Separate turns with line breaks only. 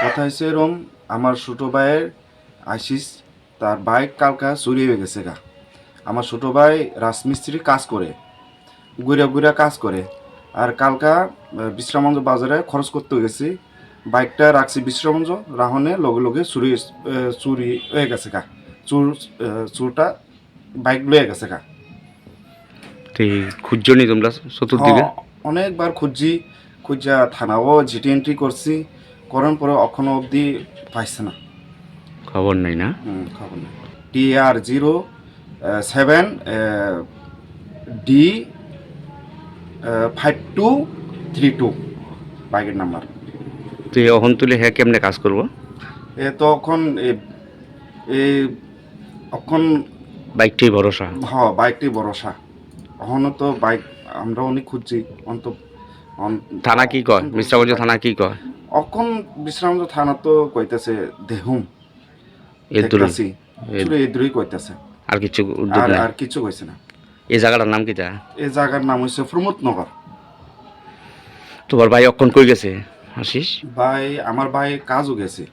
কথা হয়েছে এরম, আমার ছোটো ভাইয়ের আইসিস তার বাইক কালকা চুরি হয়ে গেছে গা। আমার ছোটো ভাই রাজমিস্ত্রি কাজ করে, ঘুরে ঘুরে কাজ করে। আর কালকা বিশ্রামঞ্জ বাজারে খরচ করতে গেছি, বাইকটা রাখছি বিশ্রামঞ্জ, রাহনে লগে লগে চুরি হয়ে গেছে গা। চুরটা বাইক লয়ে গেছে গা।
খুঁজছো নি তোমরা চতুর্দিকে?
অনেকবার খুঁজা থানাও জিটি এন্ট্রি করছি, করার পরে এখনো অবধি পাইছে না।
খবর নাই না?
খবর নেই। TR07D5232 বাইকের নাম্বার।
তুই অহন তুলে হ্যাঁ কেমনে কাজ করবো?
তখন এখন
বাইকটাই ভরসা।
বাইকটি ভরসা। এখনও তো বাইক আমরা অনেক খুঁজছি অন্ত।
থানা কি কয়? মিশ্রাগঞ্জ থানা কি কয়?
অখন বিশ্রামগঞ্জ থানা তো কইতেছে দেহুম
এর দূরে
দেখতাছি, শুধু এই দূরই কইতেছে,
আর কিছু উদ্যোগ
আর
নাই?
আর কিছু কইছে না।
এই জায়গাটার নাম কি তা?
এই জায়গার নাম হচ্ছে প্রমোদনগর।
তোমার ভাই অক্ষণ কই গেছে আসিস?
আমার ভাই কাজও গেছে।